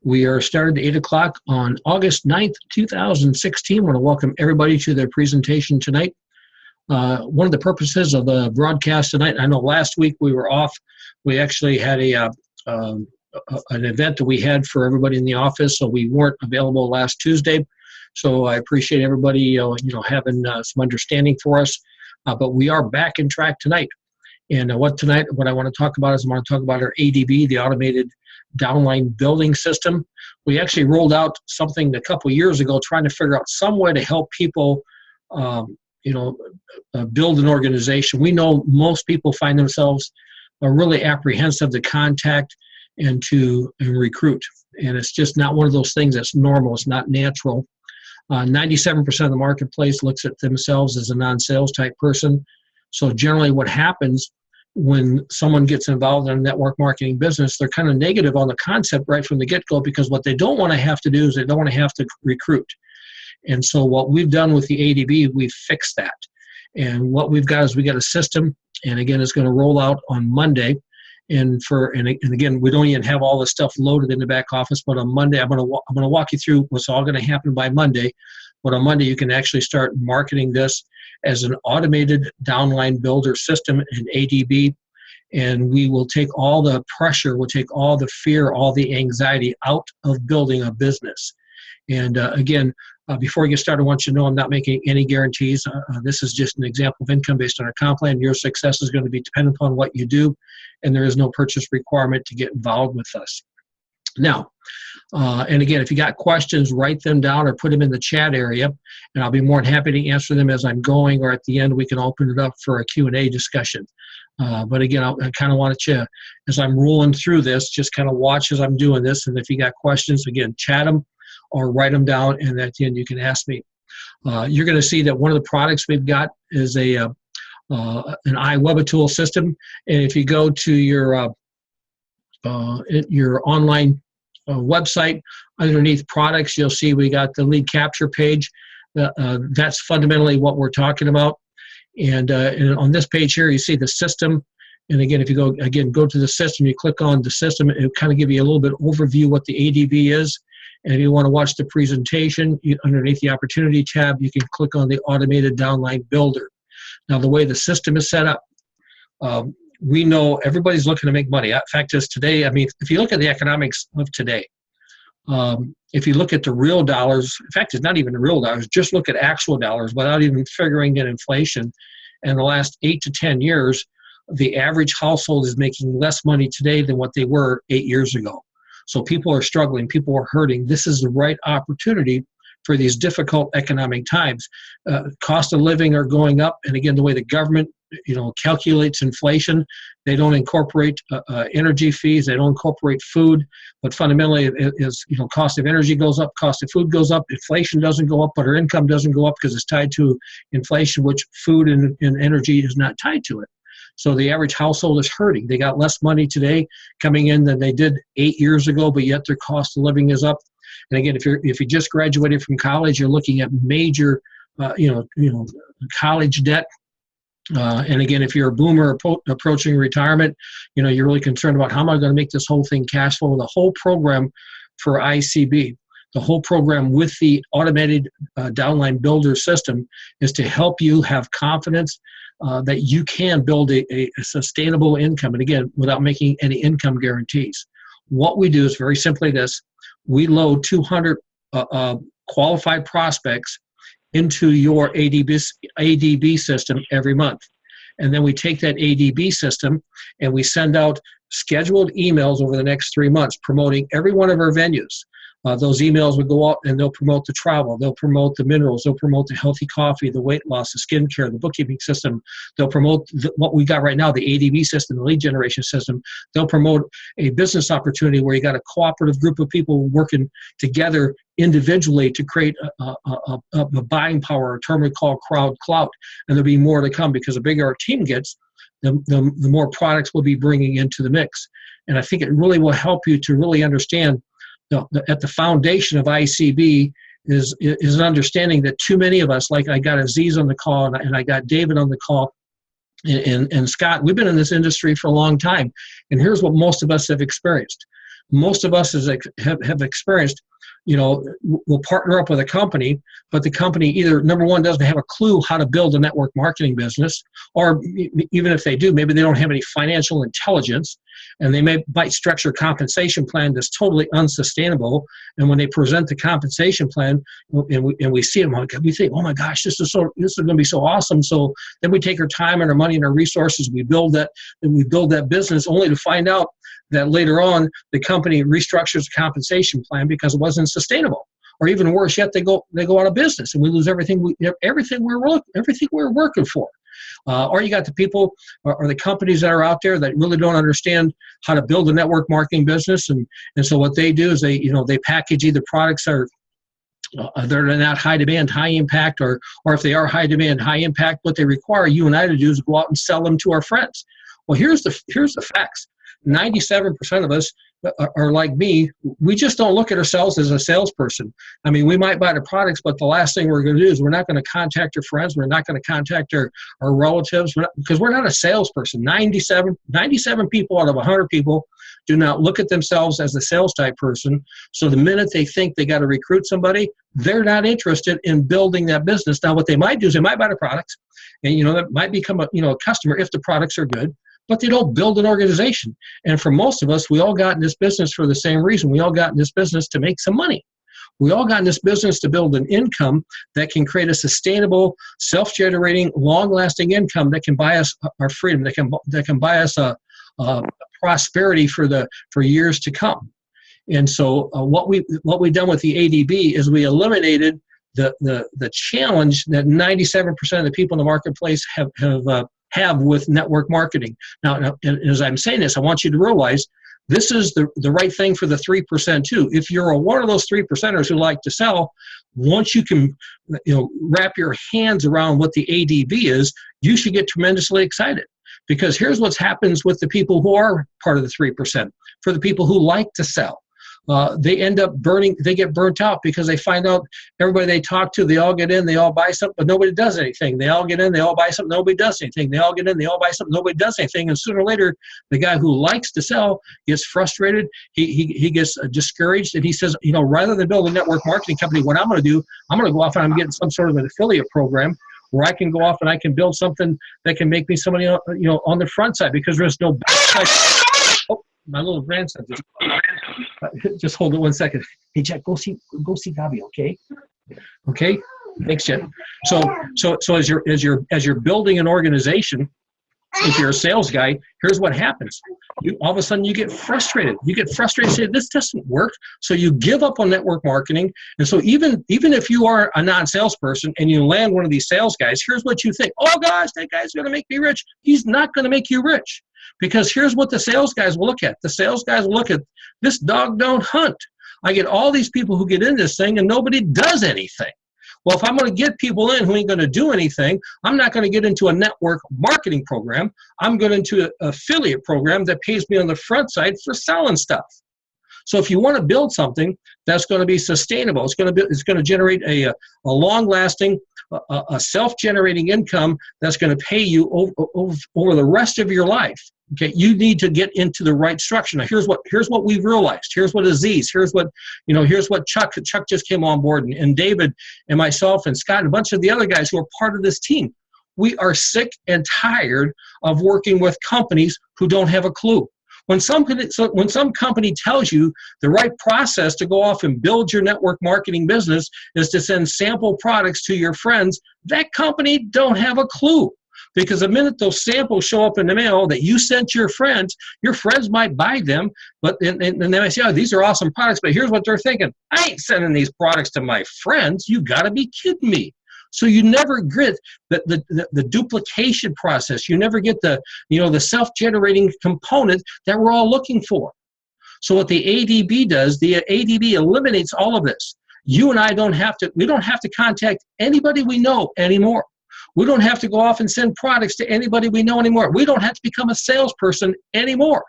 We are starting at 8 o'clock on August 9th, 2016. I want to welcome everybody to their presentation tonight. One of the purposes of the broadcast tonight, I know last week we were off. We actually had an event that we had for everybody in the office, so we weren't available last Tuesday. So I appreciate everybody having some understanding for us. But we are back in track tonight. And what I want to talk about is I want to talk about our ADB, the Automated Downline Building System. We actually rolled out something a couple years ago trying to figure out some way to help people build an organization. We know most people find themselves really apprehensive to contact and to recruit. And it's just not one of those things that's normal. It's not natural. 97% of the marketplace looks at themselves as a non-sales type person. So generally what happens when someone gets involved in a network marketing business, they're kind of negative on the concept right from the get-go, because what they don't want to have to do is they don't want to have to recruit. And so what we've done with the ADB, we've fixed that. And what we've got is we got a system, and again, it's going to roll out on Monday. And again, we don't even have all the stuff loaded in the back office, but on Monday, I'm going to walk you through what's all going to happen by Monday. But on Monday, you can actually start marketing this as an automated downline builder system in ADB, and we will take all the pressure, we'll take all the fear, all the anxiety out of building a business. And again, before we get started, I want you to know I'm not making any guarantees. This is just an example of income based on our comp plan. Your success is going to be dependent upon what you do, and there is no purchase requirement to get involved with us. Now, and again, if you got questions, write them down or put them in the chat area, and I'll be more than happy to answer them as I'm going, or at the end we can open it up for a Q&A discussion. But again, I kind of want you, as I'm rolling through this, just kind of watch as I'm doing this, and if you got questions, again, chat them or write them down, and at the end you can ask me. You're going to see that one of the products we've got is an iWebitool system, and if you go to your online website, underneath products, you'll see we got the lead capture page. That's fundamentally what we're talking about. And on this page here, you see the system. And again, if you go to the system, you click on the system, it'll kind of give you a little bit overview what the ADB is. And if you want to watch the presentation, underneath the opportunity tab, you can click on the automated downline builder. Now, the way the system is set up, we know everybody's looking to make money. In fact, just today, I mean, if you look at the economics of today, if you look at the real dollars, in fact, it's not even the real dollars, just look at actual dollars without even figuring in inflation. In the last 8 to 10 years, the average household is making less money today than what they were 8 years ago. So people are struggling, people are hurting. This is the right opportunity for these difficult economic times. Cost of living are going up, and again, the way the government calculates inflation, they don't incorporate energy fees, they don't incorporate food, but fundamentally it is, cost of energy goes up, cost of food goes up, inflation doesn't go up, but our income doesn't go up because it's tied to inflation, which food and energy is not tied to it. So the average household is hurting. They got less money today coming in than they did 8 years ago, but yet their cost of living is up. And again, if you just graduated from college, you're looking at major, college debt. And again, if you're a boomer approaching retirement, you're really concerned about how am I going to make this whole thing cash flow. The whole program for ICB, the whole program with the automated downline builder system is to help you have confidence that you can build a sustainable income. And again, without making any income guarantees. What we do is very simply this. We load 200 qualified prospects into your ADB system every month. And then we take that ADB system and we send out scheduled emails over the next 3 months promoting every one of our venues. Those emails will go out and they'll promote the travel, they'll promote the minerals, they'll promote the healthy coffee, the weight loss, the skincare, the bookkeeping system. They'll promote what we got right now, the ADB system, the lead generation system. They'll promote a business opportunity where you got a cooperative group of people working together individually to create a buying power, a term we call crowd clout. And there'll be more to come, because the bigger our team gets, the more products we'll be bringing into the mix. And I think it really will help you to really understand at the foundation of ICB is an understanding that too many of us, like I got Aziz on the call and I got David on the call and Scott, we've been in this industry for a long time. And here's what most of us have experienced. most of us have experienced, we'll partner up with a company, but the company either, number one, doesn't have a clue how to build a network marketing business, or even if they do, maybe they don't have any financial intelligence, and they might structure a compensation plan that's totally unsustainable. And when they present the compensation plan, and we see them, we think, oh my gosh, this is going to be so awesome. So then we take our time and our money and our resources, we build that business, only to find out that later on the company restructures the compensation plan because it wasn't sustainable. Or even worse yet, they go out of business, and we lose everything we're working for. Or you got the people or the companies that are out there that really don't understand how to build a network marketing business, and so what they do is they package either products that are they're not high demand, high impact, or if they are high demand, high impact, what they require you and I to do is go out and sell them to our friends. Well, here's the facts. 97% of us are like me. We just don't look at ourselves as a salesperson. I mean, we might buy the products, but the last thing we're going to do is we're not going to contact our friends. We're not going to contact our relatives because we're not a salesperson. 97 people out of 100 people do not look at themselves as a sales type person. So the minute they think they got to recruit somebody, they're not interested in building that business. Now, what they might do is they might buy the products, and that might become a customer if the products are good. But they don't build an organization. And for most of us, we all got in this business for the same reason. We all got in this business to make some money. We all got in this business to build an income that can create a sustainable, self-generating, long-lasting income that can buy us our freedom, that can buy us a prosperity for years to come. And so what we've done with the ADB is we eliminated the challenge that 97% of the people in the marketplace have with network marketing. Now, as I'm saying this, I want you to realize this is the right thing for the 3% too. If you're one of those 3%ers who like to sell, once you can wrap your hands around what the ADB is, you should get tremendously excited. Because here's what happens with the people who are part of the 3%. For the people who like to sell, they end up they get burnt out because they find out everybody they talk to, they all get in, they all buy something, but nobody does anything. They all get in, they all buy something, nobody does anything. They all get in, they all buy something, nobody does anything. And sooner or later, the guy who likes to sell gets frustrated, he gets discouraged, and he says, rather than build a network marketing company, what I'm going to do, I'm going to go off and I'm getting some sort of an affiliate program where I can go off and I can build something that can make me somebody on the front side, because there's no back side. Oh, my little grandson just hold it 1 second. Hey, Jack, go see Gabi, okay? Okay, thanks, Jen. So as you're building an organization, if you're a sales guy, here's what happens. All of a sudden you get frustrated. Say, this doesn't work. So you give up on network marketing. And so even if you are a non-salesperson and you land one of these sales guys, here's what you think. Oh gosh, that guy's going to make me rich. He's not going to make you rich. Because here's what the sales guys will look at. The sales guys will look at, this dog don't hunt. I get all these people who get in this thing and nobody does anything. Well, if I'm going to get people in who ain't going to do anything, I'm not going to get into a network marketing program. I'm going into an affiliate program that pays me on the front side for selling stuff. So if you want to build something that's going to be sustainable, it's going to generate a long-lasting, a self-generating income that's going to pay you over the rest of your life. Okay, you need to get into the right structure. Now, here's what we've realized. Here's what Aziz. Here's what Chuck just came on board, and David and myself and Scott and a bunch of the other guys who are part of this team. We are sick and tired of working with companies who don't have a clue. When some company tells you the right process to go off and build your network marketing business is to send sample products to your friends, that company don't have a clue. Because the minute those samples show up in the mail that you sent your friends might buy them, but and they might say, oh, these are awesome products, but here's what they're thinking. I ain't sending these products to my friends. You got to be kidding me. So you never get the duplication process. You never get the self-generating component that we're all looking for. So what the ADB does, the ADB eliminates all of this. You and I don't have to contact anybody we know anymore. We don't have to go off and send products to anybody we know anymore. We don't have to become a salesperson anymore.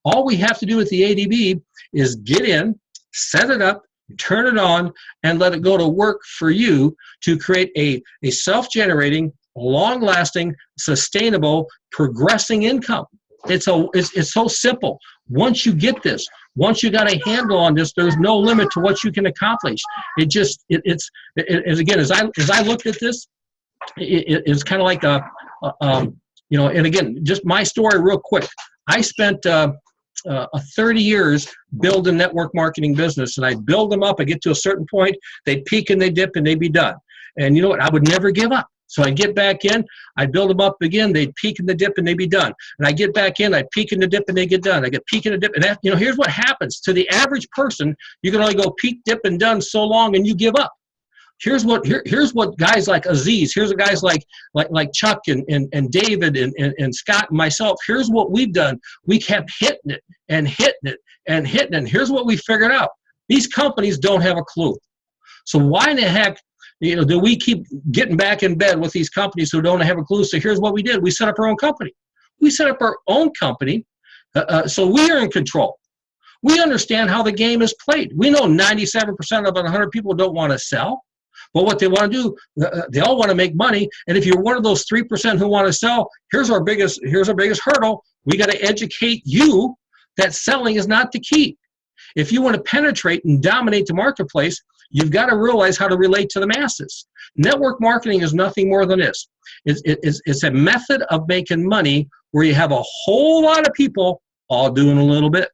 All we have to do with the ADB is get in, set it up, turn it on, and let it go to work for you to create a self-generating, long-lasting, sustainable, progressing income. It's so simple. Once you get this, Once you got a handle on this, there's no limit to what you can accomplish. Again, as I looked at this, it's kind of like and again, just my story real quick. I spent 30 years building network marketing business, and I'd build them up. I get to a certain point, they'd peak and they dip and they'd be done. And you know what? I would never give up. So I'd get back in, I'd build them up again, they'd peak and the dip and they'd be done. And I get back in, I'd peak and the dip and they get done. I get peak and the dip. And that, here's what happens. To the average person, you can only go peak, dip, and done so long and you give up. Here's what guys like Aziz, here's guys like Chuck and David and Scott and myself, here's what we've done. We kept hitting it and hitting it and hitting it. And here's what we figured out. These companies don't have a clue. So why in the heck do we keep getting back in bed with these companies who don't have a clue? So here's what we did. We set up our own company. We set up our own company so we are in control. We understand how the game is played. We know 97% of 100 people don't want to sell. But what they want to do, they all want to make money. And if you're one of those 3% who want to sell, here's our biggest hurdle. We got to educate you that selling is not the key. If you want to penetrate and dominate the marketplace, you've got to realize how to relate to the masses. Network marketing is nothing more than this. It's a method of making money where you have a whole lot of people all doing a little bit.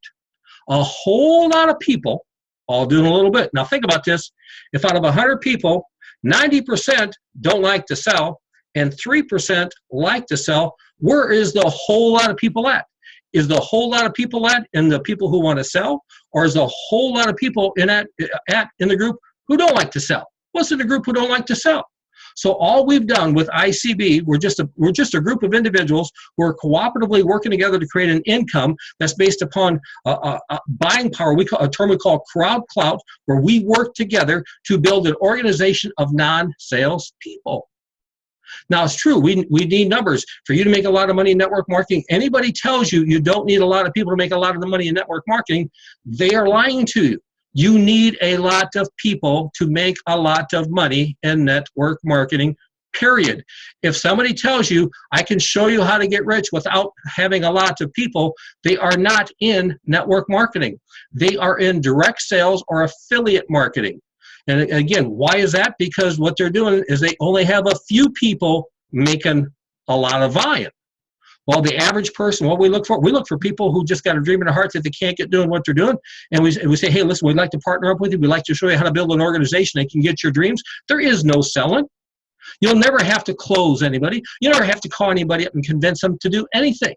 A whole lot of people all doing a little bit. Now think about this. If out of 100 people, 90% don't like to sell and 3% like to sell, where is the whole lot of people at? Is the whole lot of people in the people who want to sell, or is the whole lot of people in the group who don't like to sell? What's in the group who don't like to sell? So all we've done with ICB, we're just a group of individuals who are cooperatively working together to create an income that's based upon buying power. A term we call crowd clout, where we work together to build an organization of non-sales people. Now, it's true, we need numbers. For you to make a lot of money in network marketing, anybody tells you you don't need a lot of people to make a lot of the money in network marketing, they are lying to you. You need a lot of people to make a lot of money in network marketing, period. If somebody tells you, I can show you how to get rich without having a lot of people, they are not in network marketing. They are in direct sales or affiliate marketing. And again, why is that? Because what they're doing is they only have a few people making a lot of volume. Well, the average person, what we look for people who just got a dream in their heart that they can't get doing what they're doing. And we say, hey, listen, we'd like to partner up with you. We'd like to show you how to build an organization that can get your dreams. There is no selling. You'll never have to close anybody. You never have to call anybody up and convince them to do anything.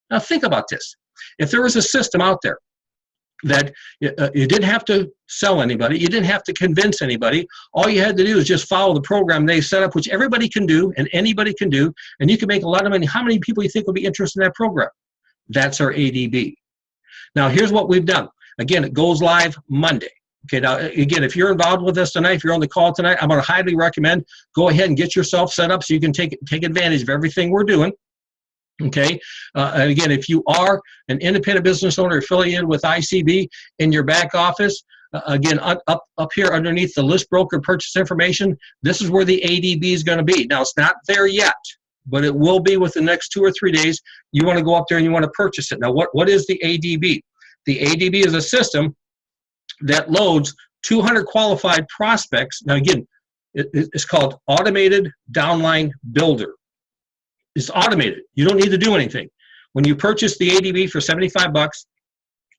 Now, think about this. If there was a system out there that you didn't have to sell anybody, you didn't have to convince anybody, all you had to do is just follow the program they set up, which everybody can do and anybody can do, and you can make a lot of money. How many people you think will be interested in that program? That's our ADB. Now, here's what we've done. Again, it goes live Monday. Okay, now, again, if you're involved with us tonight, if you're on the call tonight, I'm going to highly recommend go ahead and get yourself set up so you can take advantage of everything we're doing. Okay, and again, if you are an independent business owner affiliated with ICB in your back office, again, up here underneath the list broker purchase information, this is where the ADB is going to be. Now, it's not there yet, but it will be within the next 2 or 3 days. You want to go up there and you want to purchase it. Now, what is the ADB? The ADB is a system that loads 200 qualified prospects. Now, again, it's called Automated Downline Builder. It's automated. You don't need to do anything. When you purchase the ADB for $75,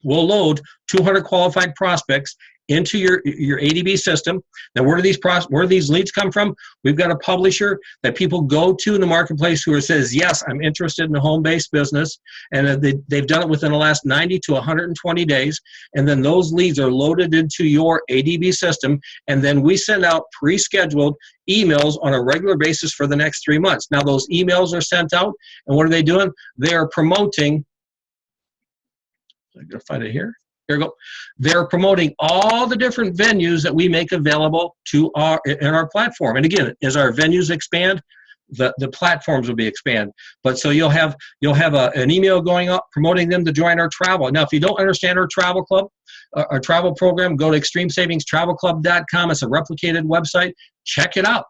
we'll load 200 qualified prospects into your ADB system. Now, where do these leads come from? We've got a publisher that people go to in the marketplace who says, yes, I'm interested in a home-based business, and they've done it within the last 90 to 120 days, and then those leads are loaded into your ADB system, and then we send out pre-scheduled emails on a regular basis for the next 3 months. Now, those emails are sent out, and what are they doing? They are promoting, I'm going to find it here. Here we go. They're promoting all the different venues that we make available in our platform. And again, as our venues expand, the platforms will be expanded. But so you'll have an email going up promoting them to join our travel. Now, if you don't understand our travel club, our travel program, go to extremeSavingsTravelClub.com. It's a replicated website. Check it out.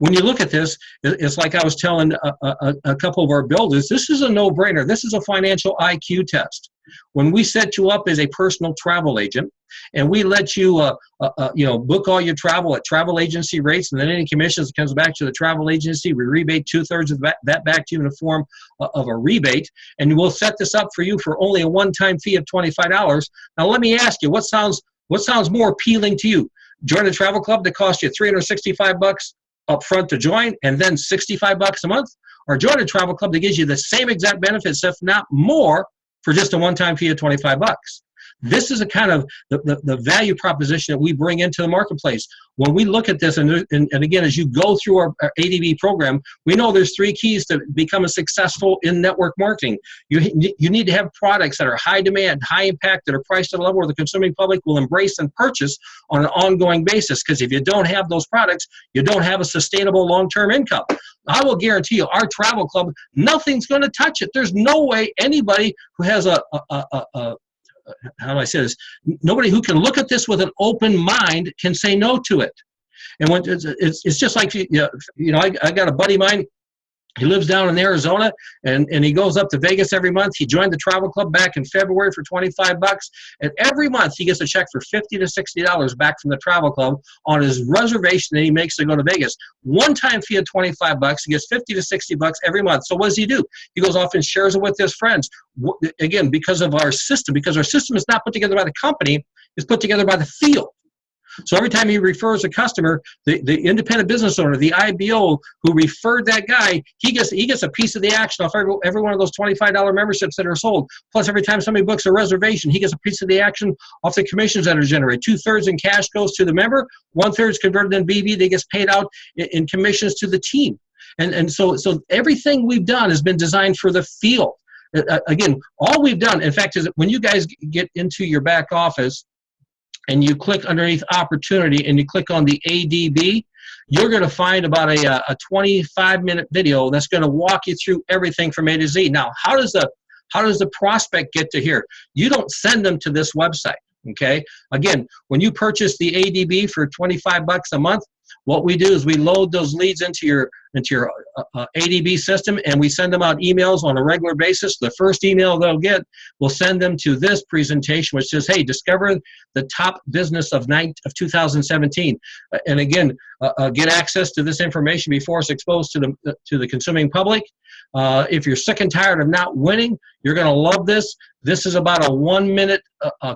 When you look at this, it's like I was telling a couple of our builders, this is a no-brainer. This is a financial IQ test. When we set you up as a personal travel agent, and we let you, book all your travel at travel agency rates, and then any commissions that comes back to the travel agency, we rebate 2/3 of that back to you in the form of a rebate, and we'll set this up for you for only a one-time fee of $25. Now, let me ask you, what sounds more appealing to you? Join a travel club that costs you $365 up front to join, and then $65 a month, or join a travel club that gives you the same exact benefits, if not more, for just a one-time fee of $25. This is a kind of the value proposition that we bring into the marketplace. When we look at this, and again, as you go through our ADB program, we know there's 3 keys to becoming successful in network marketing. You need to have products that are high demand, high impact, that are priced at a level where the consuming public will embrace and purchase on an ongoing basis. Because if you don't have those products, you don't have a sustainable long-term income. I will guarantee you, our travel club, nothing's going to touch it. There's no way anybody who has how do I say this? Nobody who can look at this with an open mind can say no to it. And when it's just like, I got a buddy of mine. He lives down in Arizona, and he goes up to Vegas every month. He joined the travel club back in February for $25, and every month he gets a check for $50 to $60 back from the travel club on his reservation that he makes to go to Vegas. One-time fee of $25. He gets $50 to $60 every month. So what does he do? He goes off and shares it with his friends. Again, because of our system, because our system is not put together by the company, it's put together by the field. So every time he refers a customer, the independent business owner, the IBO who referred that guy, he gets a piece of the action off every one of those $25 memberships that are sold. Plus, every time somebody books a reservation, he gets a piece of the action off the commissions that are generated. 2/3 in cash goes to the member, 1/3 is converted in BB that gets paid out in commissions to the team. And so everything we've done has been designed for the field. Again, all we've done, in fact, is when you guys get into your back office, and you click underneath opportunity and you click on the ADB, you're going to find about a 25-minute video that's going to walk you through everything from A to Z. Now, how does the prospect get to here? You don't send them to this website, okay? Again, when you purchase the ADB for $25 a month, what we do is we load those leads into your ADB system, and we send them out emails on a regular basis. The first email they'll get will send them to this presentation, which says, hey, discover the top business of 2017. And again, get access to this information before it's exposed to the consuming public. If you're sick and tired of not winning, you're going to love this. This is about a 1-minute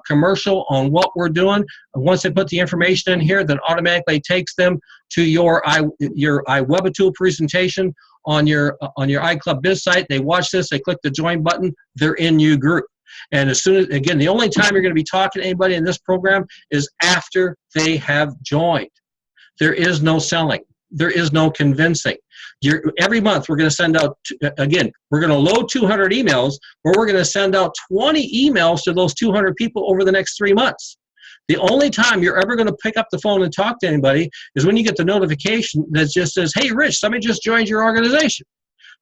commercial on what we're doing. Once they put the information in here, then automatically takes them to your iWebatool presentation on your iClub Biz site. They watch this, they click the join button, they're in your group. And as soon as, again, the only time you're going to be talking to anybody in this program is after they have joined. There is no selling. There is no convincing. Every month we're going to send out, again, we're going to load 200 emails, or we're going to send out 20 emails to those 200 people over the next 3 months. The only time you're ever going to pick up the phone and talk to anybody is when you get the notification that just says, hey, Rich, somebody just joined your organization.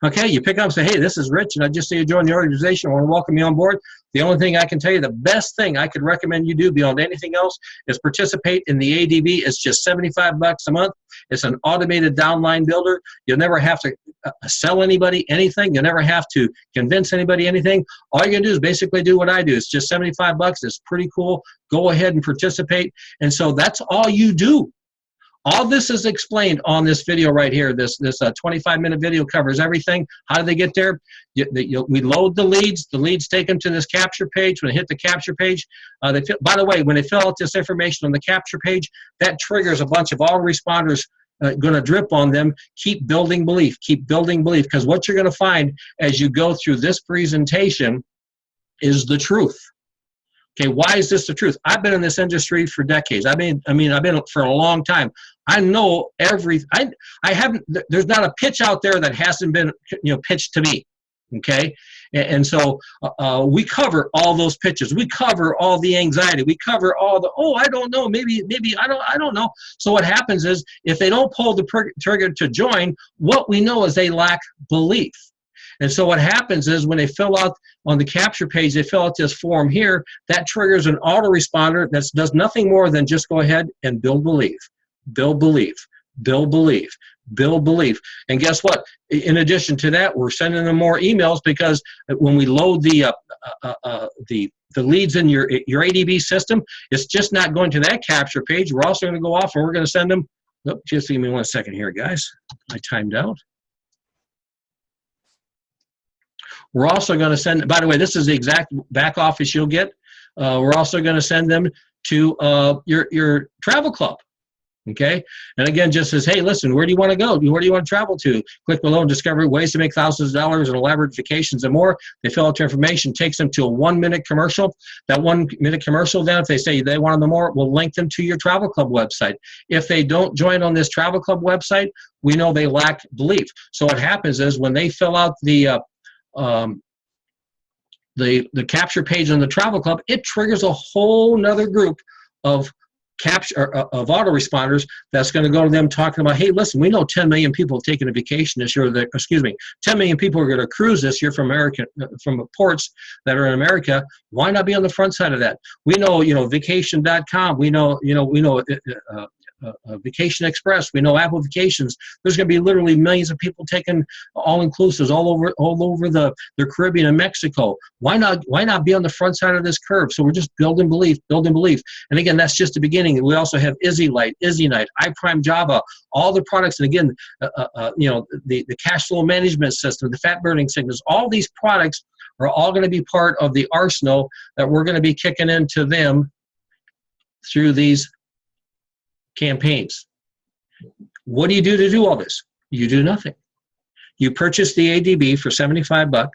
Okay, you pick up and say, hey, this is Rich, and I just see you joined the organization. I want to welcome you on board. The only thing I can tell you, the best thing I could recommend you do beyond anything else is participate in the ADB. It's just $75 a month. It's an automated downline builder. You'll never have to sell anybody anything. You'll never have to convince anybody anything. All you're going to do is basically do what I do. It's just $75. It's pretty cool. Go ahead and participate. And so that's all you do. All this is explained on this video right here. This 25-minute video covers everything. How do they get there? We load the leads. The leads take them to this capture page. When they hit the capture page, by the way, when they fill out this information on the capture page, that triggers a bunch of autoresponders going to drip on them. Keep building belief. Keep building belief, because what you're going to find as you go through this presentation is the truth. Okay, why is this the truth? I've been in this industry for decades. I've been for a long time. I know I haven't. There's not a pitch out there that hasn't been pitched to me. Okay, and so we cover all those pitches. We cover all the anxiety. We cover all the I don't know. Maybe I don't know. So what happens is if they don't pull the trigger to join, what we know is they lack belief. And so what happens is when they fill out on the capture page, they fill out this form here, that triggers an autoresponder that does nothing more than just go ahead and build belief, build belief, build belief, build belief. And guess what? In addition to that, we're sending them more emails, because when we load the leads in your ADB system, it's just not going to that capture page. We're also going to go off and we're going to send them. Oh, just give me 1 second here, guys. I timed out. We're also going to send, by the way, this is the exact back office you'll get. We're also going to send them to your travel club. Okay, and again, just says, hey, listen, where do you want to go? Where do you want to travel to? Click below and discover ways to make thousands of dollars and elaborate vacations and more. They fill out their information, takes them to a 1-minute commercial. That 1-minute commercial, then if they say they want to know more, we'll link them to your travel club website. If they don't join on this travel club website, we know they lack belief. So what happens is when they fill out the capture page on the travel club, it triggers a whole nother group of autoresponders that's going to go to them talking about, hey, listen, we know 10 million people have taken a vacation this year. 10 million people are going to cruise this year from ports that are in America. Why not be on the front side of that? We know, vacation.com. We know, Vacation Express. We know Apple Vacations. There's going to be literally millions of people taking all-inclusives all over the Caribbean and Mexico. Why not be on the front side of this curve? So we're just building belief. And again, that's just the beginning. We also have Izzy Light, Izzy Night, iPrime Java, all the products. And again, the cash flow management system, the fat burning signals, all these products are all going to be part of the arsenal that we're going to be kicking into them through these campaigns. What do you do to do all this? You do nothing. You purchase the ADB for $75.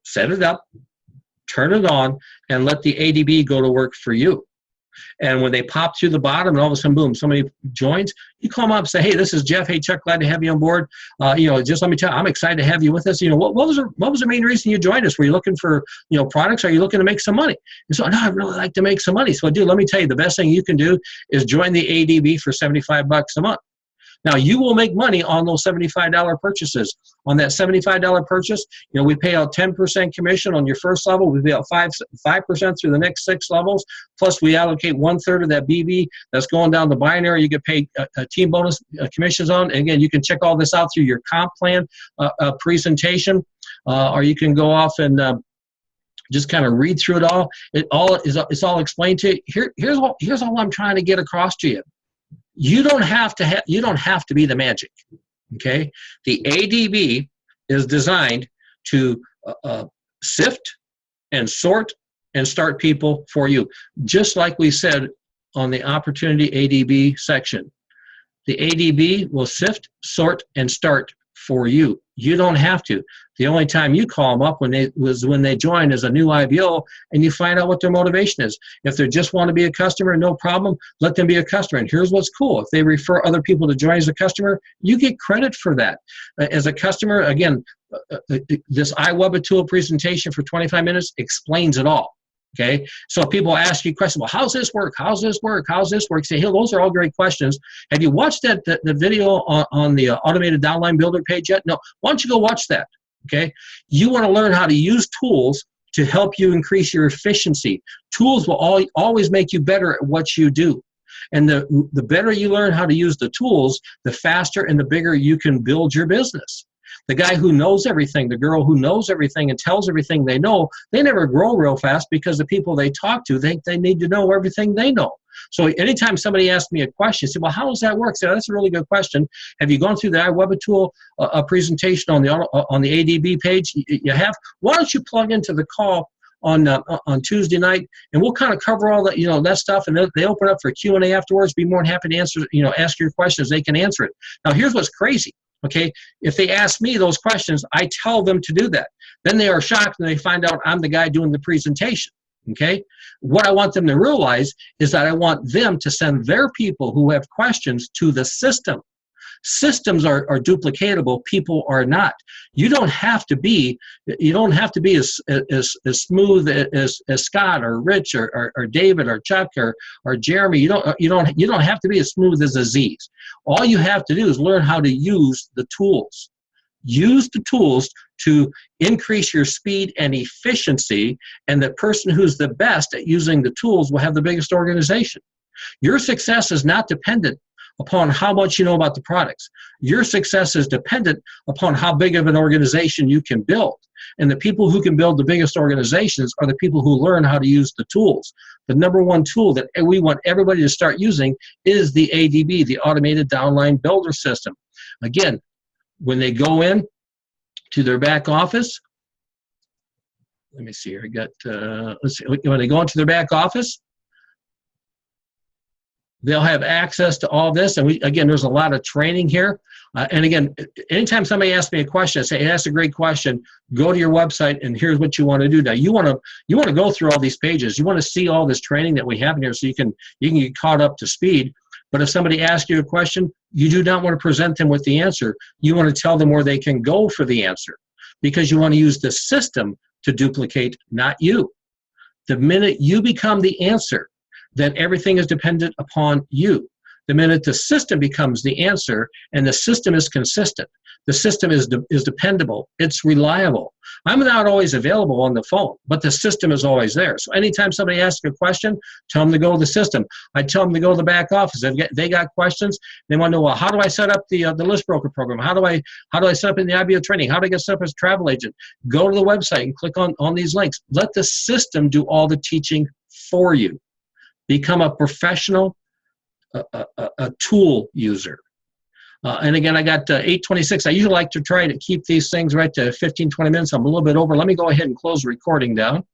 Set it up, turn it on, and let the ADB go to work for you. And when they pop through the bottom and all of a sudden, boom, somebody joins, you call them up and say, hey, this is Jeff. Hey, Chuck, glad to have you on board. Just let me tell you, I'm excited to have you with us. What was the main reason you joined us? Were you looking for, products? Are you looking to make some money? And so, no, I'd really like to make some money. So, dude, let me tell you, the best thing you can do is join the ADB for $75 a month. Now, you will make money on those $75 purchases. On that $75 purchase, we pay out 10% commission on your first level. We pay out 5% through the next 6 levels. Plus, we allocate 1/3 of that BB that's going down the binary. You get paid team bonus commissions on. And again, you can check all this out through your comp plan presentation, or you can go off and just kind of read through it all. It's all explained to you. Here's all I'm trying to get across to you. You don't have to be the magic, okay? The ADB is designed to sift and sort and start people for you, just like we said on the Opportunity ADB section. The ADB will sift, sort, and start for you. You don't have to. The only time you call them up when they join as a new IBO, and you find out what their motivation is. If they just want to be a customer, no problem, let them be a customer. And here's what's cool. If they refer other people to join as a customer, you get credit for that. As a customer, again, this iWeb tool presentation for 25 minutes explains it all. Okay, so people ask you questions, well, how's this work? How's this work? How's this work? Say, hey, those are all great questions. Have you watched the video on the automated downline builder page yet? No. Why don't you go watch that? Okay, you want to learn how to use tools to help you increase your efficiency. Tools will always make you better at what you do. And the better you learn how to use the tools, the faster and the bigger you can build your business. The guy who knows everything, the girl who knows everything and tells everything they know, they never grow real fast because the people they talk to think they need to know everything they know. So anytime somebody asks me a question, say, well, how does that work? I say, that's a really good question. Have you gone through the iWeb tool presentation on the ADB page? You have? Why don't you plug into the call on Tuesday night, and we'll kind of cover all that, that stuff, and they open up for Q&A afterwards. Be more than happy to answer, ask your questions. They can answer it. Now, here's what's crazy. Okay, if they ask me those questions, I tell them to do that. Then they are shocked and they find out I'm the guy doing the presentation. Okay, what I want them to realize is that I want them to send their people who have questions to the system. Systems are duplicatable. People are not. You don't have to be as smooth as Scott or Rich or David or Chuck or Jeremy. You don't have to be as smooth as Aziz. All you have to do is learn how to use the tools. Use the tools to increase your speed and efficiency, and the person who's the best at using the tools will have the biggest organization. Your success is not dependent upon how much you know about the products. Your success is dependent upon how big of an organization you can build. And the people who can build the biggest organizations are the people who learn how to use the tools. The number one tool that we want everybody to start using is the ADB, the Automated Downline Builder System. Again, when they go in to their back office, let me see here, let's see, when they go into their back office, they'll have access to all this. And again, there's a lot of training here. And again, anytime somebody asks me a question, I say, hey, that's a great question. Go to your website and here's what you want to do. Now, you want to go through all these pages. You want to see all this training that we have in here so you can get caught up to speed. But if somebody asks you a question, you do not want to present them with the answer. You want to tell them where they can go for the answer, because you want to use the system to duplicate, not you. The minute you become the answer, then everything is dependent upon you. The minute the system becomes the answer, and the system is consistent, the system is dependable, it's reliable. I'm not always available on the phone, but the system is always there. So anytime somebody asks a question, tell them to go to the system. I tell them to go to the back office. If they got questions, they want to know, well, how do I set up the list broker program? How do I set up in the IBO training? How do I get set up as a travel agent? Go to the website and click on these links. Let the system do all the teaching for you. Become a professional, a tool user. And again, I got 8:26. I usually like to try to keep these things right to 15, 20 minutes. I'm a little bit over. Let me go ahead and close the recording down.